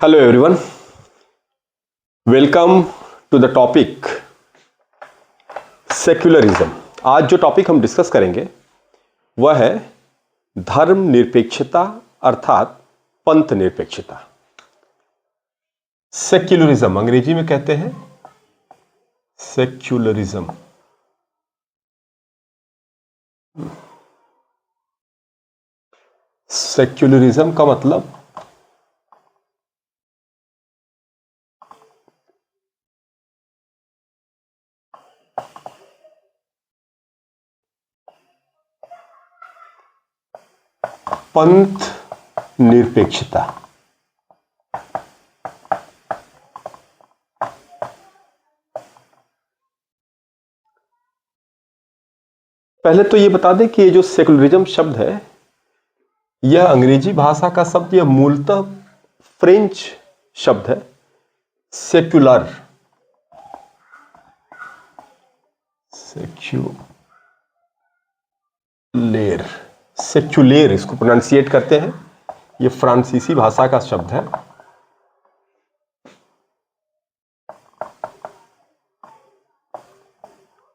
Hello everyone, welcome to the topic secularism. आज जो topic हम डिस्कस करेंगे वह है धर्म निरपेक्षता अर्थात पंथ निरपेक्षता। सेक्युलरिज्म अंग्रेजी में कहते हैं सेक्युलरिज्म। सेक्युलरिज्म का मतलब पंथ निरपेक्षता। पहले तो ये बता दें कि ये जो सेक्युलरिज्म शब्द है यह अंग्रेजी भाषा का शब्द, यह मूलतः फ्रेंच शब्द है। सेक्युलर, सेक्युलेर, सेक्युलेर इसको प्रोनाउंसिएट करते हैं। ये फ्रांसीसी भाषा का शब्द है।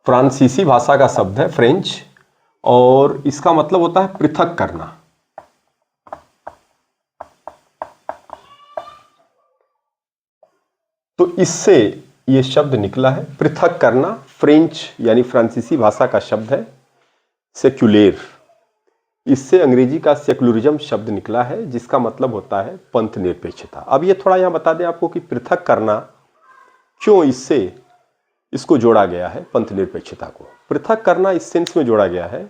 फ्रांसीसी भाषा का शब्द है फ्रेंच, और इसका मतलब होता है पृथक करना। तो इससे ये शब्द निकला है पृथक करना। फ्रेंच यानी फ्रांसीसी भाषा का शब्द है सेक्युलेर। इससे अंग्रेजी का सेक्युलरिज्म शब्द निकला है जिसका मतलब होता है पंथ निरपेक्षता। अब ये थोड़ा यहां बता दें आपको कि पृथक करना क्यों इसको जोड़ा गया है। पंथ निरपेक्षता को पृथक करना इस सेंस में जोड़ा गया है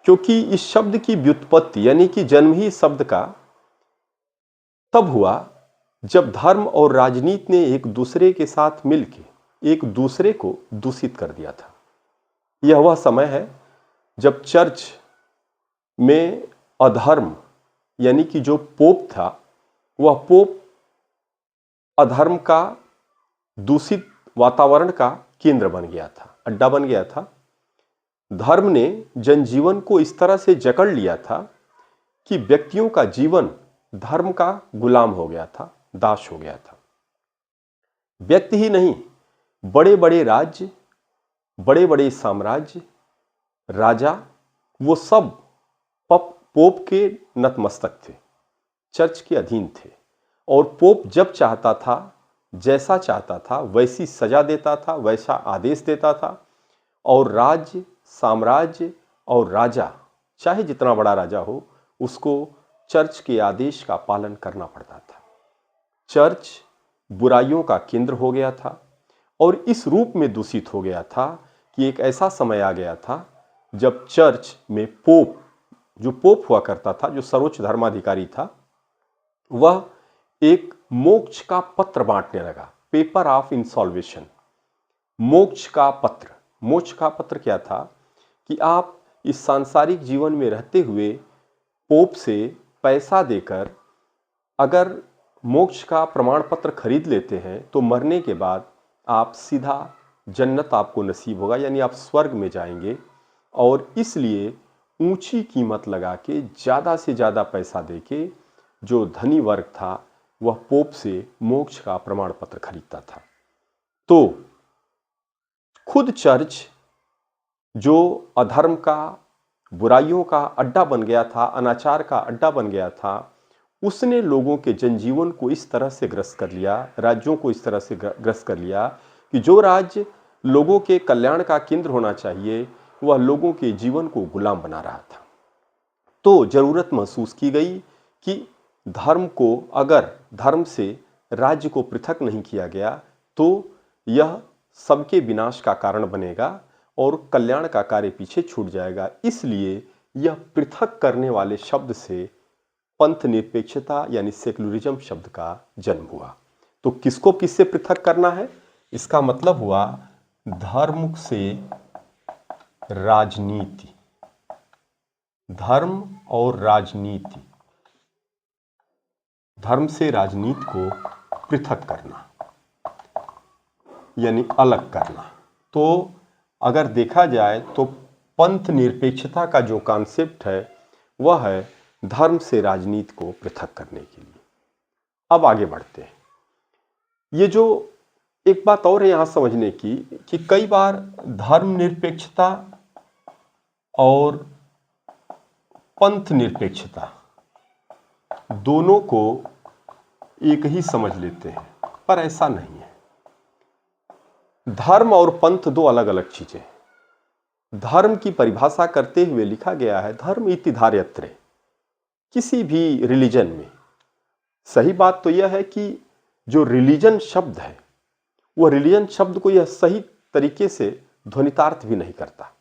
क्योंकि इस शब्द की व्युत्पत्ति यानी कि जन्म ही शब्द का तब हुआ जब धर्म और राजनीति ने एक दूसरे के साथ मिलकर एक दूसरे को दूषित कर दिया था। यह वह समय है जब चर्च में अधर्म यानी कि जो पोप था वह पोप अधर्म का दूषित वातावरण का केंद्र बन गया था, अड्डा बन गया था। धर्म ने जनजीवन को इस तरह से जकड़ लिया था कि व्यक्तियों का जीवन धर्म का गुलाम हो गया था, दास हो गया था। व्यक्ति ही नहीं, बड़े बड़े राज्य, बड़े बड़े साम्राज्य, राजा, वो सब पोप के नतमस्तक थे, चर्च के अधीन थे। और पोप जब चाहता था, जैसा चाहता था वैसी सजा देता था, वैसा आदेश देता था। और राज्य, साम्राज्य और राजा, चाहे जितना बड़ा राजा हो, उसको चर्च के आदेश का पालन करना पड़ता था। चर्च बुराइयों का केंद्र हो गया था और इस रूप में दूषित हो गया था कि एक ऐसा समय आ गया था जब चर्च में जो पोप हुआ करता था, जो सर्वोच्च धर्माधिकारी था, वह एक मोक्ष का पत्र बांटने लगा, पेपर ऑफ इंसॉल्वेशन। मोक्ष का पत्र क्या था कि आप इस सांसारिक जीवन में रहते हुए पोप से पैसा देकर अगर मोक्ष का प्रमाण पत्र खरीद लेते हैं तो मरने के बाद आप सीधा जन्नत आपको नसीब होगा, यानी आप स्वर्ग में जाएंगे। और इसलिए ऊंची कीमत लगा के ज़्यादा से ज़्यादा पैसा देके जो धनी वर्ग था वह पोप से मोक्ष का प्रमाण पत्र खरीदता था। तो खुद चर्च जो अधर्म का, बुराइयों का अड्डा बन गया था, अनाचार का अड्डा बन गया था, उसने लोगों के जनजीवन को इस तरह से ग्रस्त कर लिया, राज्यों को इस तरह से ग्रस्त कर लिया कि जो राज्य लोगों के कल्याण का केंद्र होना चाहिए वह लोगों के जीवन को गुलाम बना रहा था। तो जरूरत महसूस की गई कि धर्म को, अगर धर्म से राज्य को पृथक नहीं किया गया तो यह सबके विनाश का कारण बनेगा और कल्याण का कार्य पीछे छूट जाएगा। इसलिए यह पृथक करने वाले शब्द से पंथ निरपेक्षता यानी सेक्युलरिज्म शब्द का जन्म हुआ। तो किसको किससे पृथक करना है? इसका मतलब हुआ धर्म से राजनीति, धर्म और राजनीति, धर्म से राजनीति को पृथक करना यानी अलग करना। तो अगर देखा जाए तो पंथ निरपेक्षता का जो कॉन्सेप्ट है वह है धर्म से राजनीति को पृथक करने के लिए। अब आगे बढ़ते हैं। ये जो एक बात और है यहां समझने की कि कई बार धर्मनिरपेक्षता और पंथ निरपेक्षता दोनों को एक ही समझ लेते हैं, पर ऐसा नहीं है। धर्म और पंथ दो अलग अलग चीजें हैं। धर्म की परिभाषा करते हुए लिखा गया है धर्म इति धार्यत्रे। किसी भी रिलीजन में सही बात तो यह है कि जो रिलीजन शब्द है वह रिलीजन शब्द को यह सही तरीके से ध्वनितार्थ भी नहीं करता।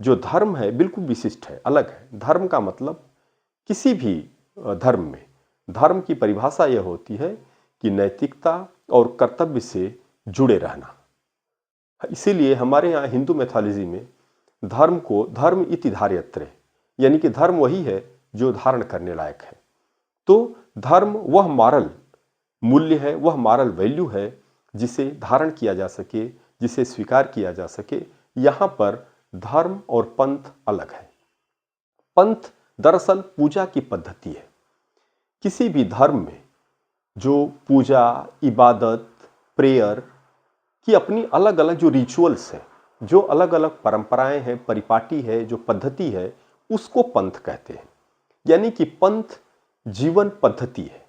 जो धर्म है बिल्कुल विशिष्ट है, अलग है। धर्म का मतलब किसी भी धर्म में धर्म की परिभाषा यह होती है कि नैतिकता और कर्तव्य से जुड़े रहना। इसीलिए हमारे यहाँ हिंदू मैथोलॉजी में धर्म को धर्म इति धार्यत्रे, यानी कि धर्म वही है जो धारण करने लायक है। तो धर्म वह मॉरल मूल्य है, वह मॉरल वैल्यू है जिसे धारण किया जा सके, जिसे स्वीकार किया जा सके। यहाँ पर धर्म और पंथ अलग है। पंथ दरअसल पूजा की पद्धति है। किसी भी धर्म में जो पूजा, इबादत, प्रेयर की अपनी अलग अलग जो रिचुअल्स हैं, जो अलग अलग परंपराएं हैं, परिपाटी है, जो पद्धति है, उसको पंथ कहते हैं। यानी कि पंथ जीवन पद्धति है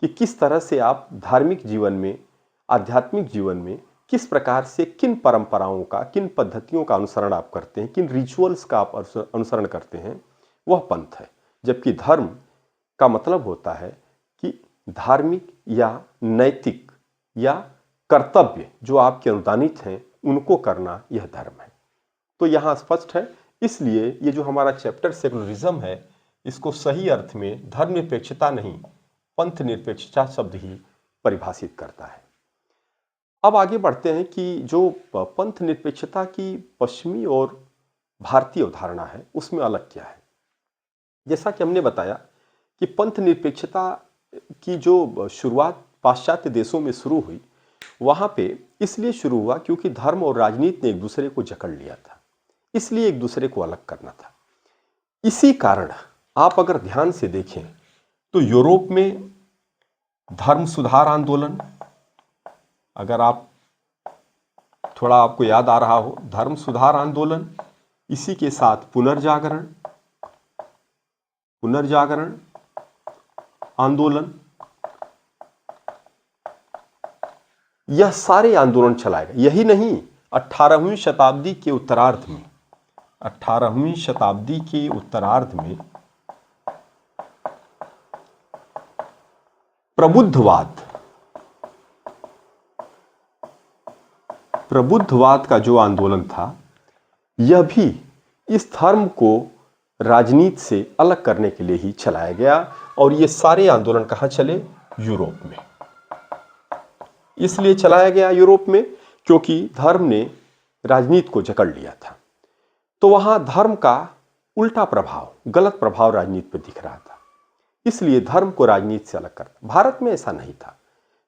कि किस तरह से आप धार्मिक जीवन में, आध्यात्मिक जीवन में किस प्रकार से किन परंपराओं का, किन पद्धतियों का अनुसरण आप करते हैं, किन रिचुअल्स का आप अनुसरण करते हैं, वह पंथ है। जबकि धर्म का मतलब होता है कि धार्मिक या नैतिक या कर्तव्य जो आपके अनुदानित हैं उनको करना, यह धर्म है। तो यहाँ स्पष्ट है। इसलिए ये जो हमारा चैप्टर सेकुलरिज्म है, इसको सही अर्थ में धर्मनिरपेक्षता नहीं, पंथ निरपेक्षता शब्द ही परिभाषित करता है। अब आगे बढ़ते हैं कि जो पंथ निरपेक्षता की पश्चिमी और भारतीय अवधारणा है उसमें अलग क्या है। जैसा कि हमने बताया कि पंथ निरपेक्षता की जो शुरुआत पाश्चात्य देशों में शुरू हुई, वहां पे इसलिए शुरू हुआ क्योंकि धर्म और राजनीति ने एक दूसरे को जकड़ लिया था, इसलिए एक दूसरे को अलग करना था। इसी कारण आप अगर ध्यान से देखें तो यूरोप में धर्म सुधार आंदोलन, अगर आप थोड़ा आपको याद आ रहा हो, धर्म सुधार आंदोलन, इसी के साथ पुनर्जागरण आंदोलन, यह सारे आंदोलन चलाए गए। यही नहीं, 18वीं शताब्दी के उत्तरार्ध में, 18वीं शताब्दी के उत्तरार्ध में प्रबुद्धवाद का जो आंदोलन था, यह भी इस धर्म को राजनीति से अलग करने के लिए ही चलाया गया। और ये सारे आंदोलन कहाँ चले? यूरोप में। इसलिए चलाया गया यूरोप में क्योंकि धर्म ने राजनीति को जकड़ लिया था। तो वहां धर्म का उल्टा प्रभाव, गलत प्रभाव राजनीति पर दिख रहा था, इसलिए धर्म को राजनीति से अलग करता। भारत में ऐसा नहीं था।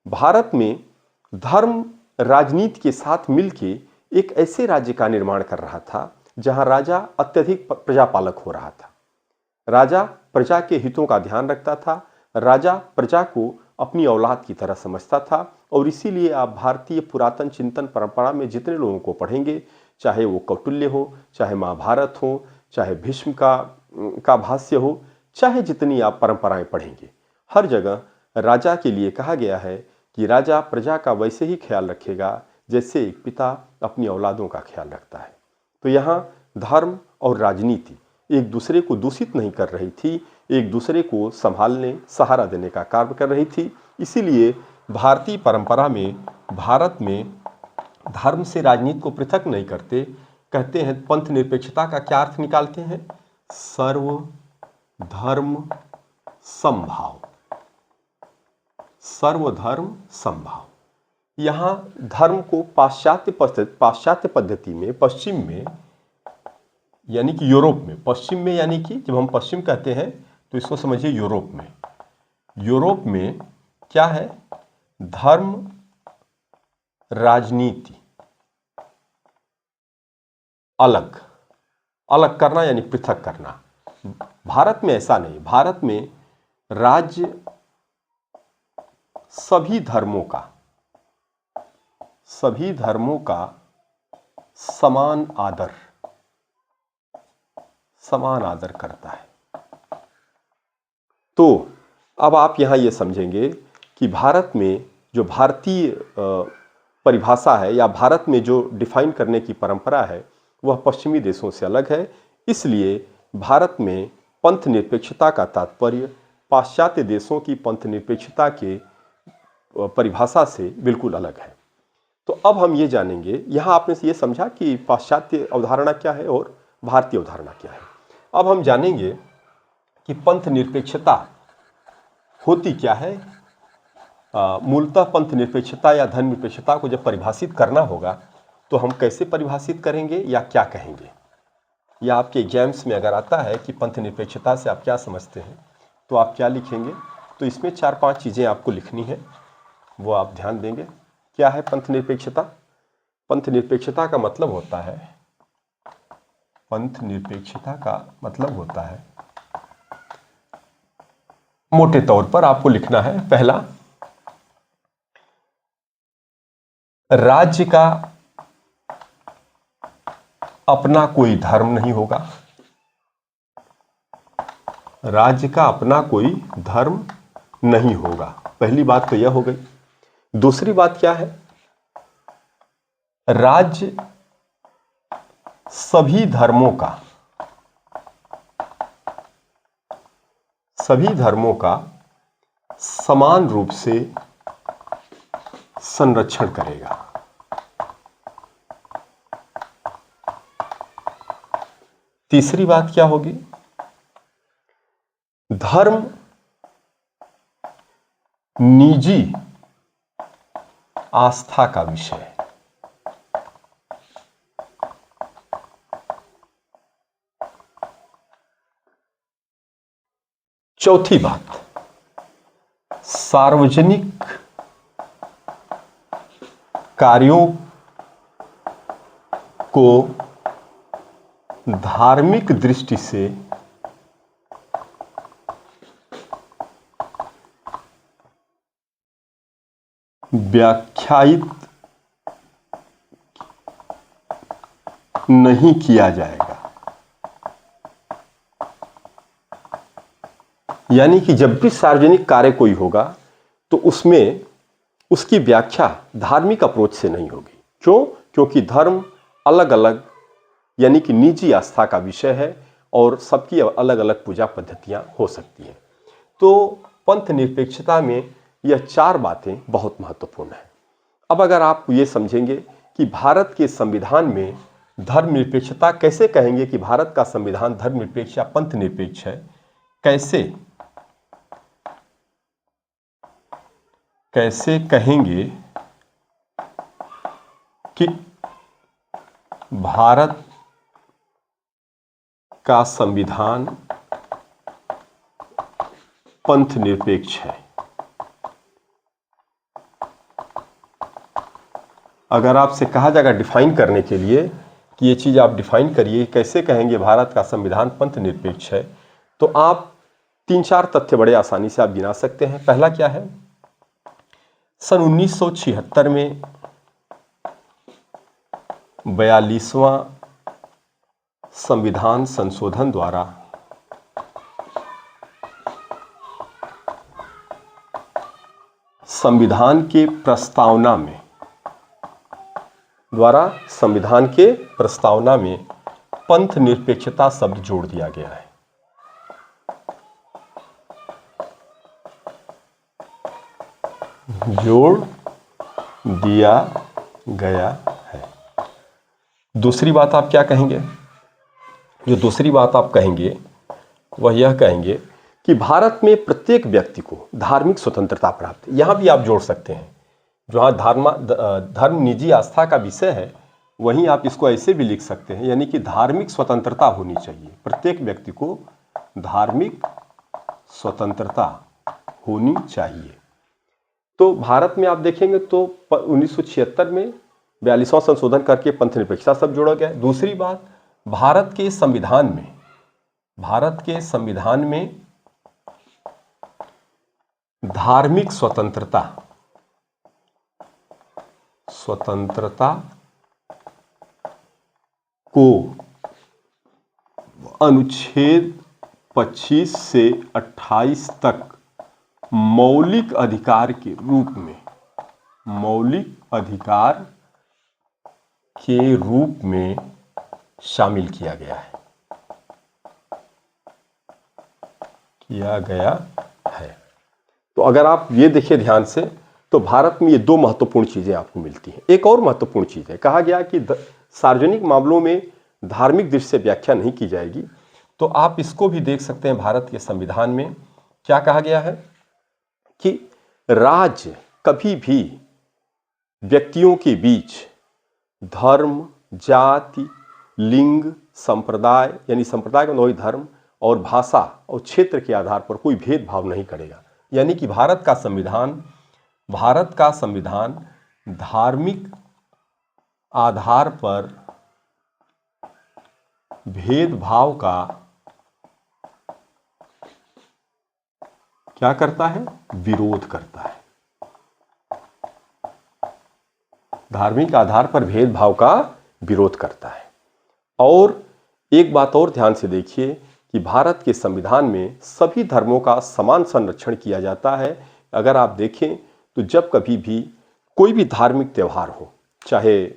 भारत में धर्म राजनीति के साथ मिलकर एक ऐसे राज्य का निर्माण कर रहा था जहां राजा अत्यधिक प्रजापालक हो रहा था। राजा प्रजा के हितों का ध्यान रखता था, राजा प्रजा को अपनी औलाद की तरह समझता था। और इसीलिए आप भारतीय पुरातन चिंतन परंपरा में जितने लोगों को पढ़ेंगे, चाहे वो कौटिल्य हो, चाहे महाभारत हो, चाहे भीष्म का भाष्य हो, चाहे जितनी आप परंपराएं पढ़ेंगे, हर जगह राजा के लिए कहा गया है कि राजा प्रजा का वैसे ही ख्याल रखेगा जैसे एक पिता अपनी औलादों का ख्याल रखता है। तो यहाँ धर्म और राजनीति एक दूसरे को दूषित नहीं कर रही थी, एक दूसरे को संभालने, सहारा देने का कार्य कर रही थी। इसीलिए भारतीय परंपरा में, भारत में धर्म से राजनीति को पृथक नहीं करते। कहते हैं पंथ निरपेक्षता का क्या अर्थ निकालते हैं? सर्वधर्म समभाव, सर्वधर्म समभाव। यहाँ धर्म को पाश्चात्य पद्धति में, पश्चिम में, यानी कि यूरोप में, पश्चिम में यानी कि जब हम पश्चिम कहते हैं तो इसको समझिए यूरोप में। यूरोप में क्या है? धर्म राजनीति अलग अलग करना, यानी पृथक करना। भारत में ऐसा नहीं। भारत में राज्य सभी धर्मों का समान आदर करता है। तो अब आप यहां ये समझेंगे कि भारत में जो भारतीय परिभाषा है या भारत में जो डिफाइन करने की परंपरा है वह पश्चिमी देशों से अलग है। इसलिए भारत में पंथ निरपेक्षता का तात्पर्य पाश्चात्य देशों की पंथ निरपेक्षता के परिभाषा से बिल्कुल अलग है। तो अब हम ये जानेंगे, यहाँ आपने ये समझा कि पाश्चात्य अवधारणा क्या है और भारतीय अवधारणा क्या है। अब हम जानेंगे कि पंथ निरपेक्षता होती क्या है। मूलतः पंथ निरपेक्षता या धर्म निरपेक्षता को जब परिभाषित करना होगा तो हम कैसे परिभाषित करेंगे या क्या कहेंगे, या आपके एग्जाम्स में अगर आता है कि पंथ निरपेक्षता से आप क्या समझते हैं तो आप क्या लिखेंगे। तो इसमें 4-5 चीज़ें आपको लिखनी है, वो आप ध्यान देंगे। क्या है पंथ निरपेक्षता? पंथ निरपेक्षता का मतलब होता है, पंथ निरपेक्षता का मतलब होता है, मोटे तौर पर आपको लिखना है, पहला, राज्य का अपना कोई धर्म नहीं होगा। राज्य का अपना कोई धर्म नहीं होगा, पहली बात तो यह हो गई। दूसरी बात क्या है? राज्य सभी धर्मों का समान रूप से संरक्षण करेगा। तीसरी बात क्या होगी? धर्म निजी आस्था का विषय है। चौथी बात, सार्वजनिक कार्यों को धार्मिक दृष्टि से व्याख्यायित नहीं किया जाएगा। यानी कि जब भी सार्वजनिक कार्य कोई होगा तो उसमें उसकी व्याख्या धार्मिक अप्रोच से नहीं होगी। क्यों? क्योंकि धर्म अलग अलग यानी कि निजी आस्था का विषय है और सबकी अलग अलग पूजा पद्धतियां हो सकती हैं। तो पंथ निरपेक्षता में यह 4 बातें बहुत महत्वपूर्ण हैं। अब अगर आप ये समझेंगे कि भारत के संविधान में धर्मनिरपेक्षता, कैसे कहेंगे कि भारत का संविधान धर्मनिरपेक्ष या पंथ निरपेक्ष है, कैसे कहेंगे कि भारत का संविधान पंथ निरपेक्ष है? अगर आपसे कहा जाएगा डिफाइन करने के लिए कि ये चीज़ आप डिफाइन करिए, कैसे कहेंगे भारत का संविधान पंथ निरपेक्ष है, तो आप 3-4 तथ्य बड़े आसानी से आप गिना सकते हैं। पहला क्या है? सन 1976 में 42वां संविधान संशोधन द्वारा संविधान के प्रस्तावना में पंथ निरपेक्षता शब्द जोड़ दिया गया है। जोड़ दिया गया है। दूसरी बात आप क्या कहेंगे? जो दूसरी बात आप कहेंगे वह यह कहेंगे कि भारत में प्रत्येक व्यक्ति को धार्मिक स्वतंत्रता प्राप्त है। यहां भी आप जोड़ सकते हैं, जहां धर्म निजी आस्था का विषय है वहीं आप इसको ऐसे भी लिख सकते हैं, यानी कि धार्मिक स्वतंत्रता होनी चाहिए। प्रत्येक व्यक्ति को धार्मिक स्वतंत्रता होनी चाहिए। तो भारत में आप देखेंगे तो 1976 में 42वां संशोधन करके पंथ निरपेक्षता शब्द जोड़ा गया। दूसरी बात, भारत के संविधान में धार्मिक स्वतंत्रता स्वतंत्रता को अनुच्छेद 25 से 28 तक मौलिक अधिकार के रूप में, मौलिक अधिकार के रूप में शामिल किया गया है, तो अगर आप ये देखिए ध्यान से, तो भारत में ये दो महत्वपूर्ण चीजें आपको मिलती हैं। एक और महत्वपूर्ण चीज है, कहा गया कि सार्वजनिक मामलों में धार्मिक दृष्टि से व्याख्या नहीं की जाएगी। तो आप इसको भी देख सकते हैं, भारत के संविधान में क्या कहा गया है कि राज्य कभी भी व्यक्तियों के बीच धर्म, जाति, लिंग, संप्रदाय, यानी संप्रदाय का मतलब धर्म, और भाषा और क्षेत्र के आधार पर कोई भेदभाव नहीं करेगा। यानी कि भारत का संविधान धार्मिक आधार पर भेदभाव का क्या करता है? विरोध करता है। धार्मिक आधार पर भेदभाव का विरोध करता है। और एक बात और ध्यान से देखिए कि भारत के संविधान में सभी धर्मों का समान संरक्षण किया जाता है। अगर आप देखें तो जब कभी भी कोई भी धार्मिक त्यौहार हो, चाहे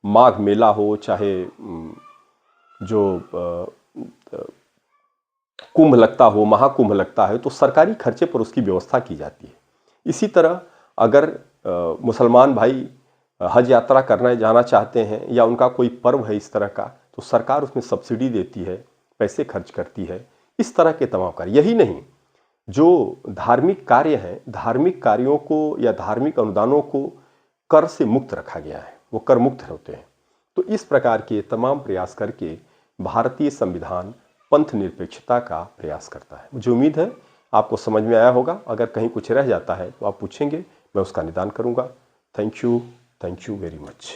माघ मेला हो, चाहे जो कुंभ लगता हो, महाकुंभ लगता है, तो सरकारी खर्चे पर उसकी व्यवस्था की जाती है। इसी तरह अगर मुसलमान भाई हज यात्रा करने जाना चाहते हैं या उनका कोई पर्व है इस तरह का, तो सरकार उसमें सब्सिडी देती है, पैसे खर्च करती है। इस तरह के तमाम कार्य, यही नहीं, जो धार्मिक कार्य हैं, धार्मिक कार्यों को या धार्मिक अनुदानों को कर से मुक्त रखा गया है, वो कर मुक्त होते हैं। तो इस प्रकार के तमाम प्रयास करके भारतीय संविधान पंथ निरपेक्षता का प्रयास करता है। मुझे उम्मीद है आपको समझ में आया होगा। अगर कहीं कुछ रह जाता है तो आप पूछेंगे, मैं उसका निदान करूंगा। Thank you very much.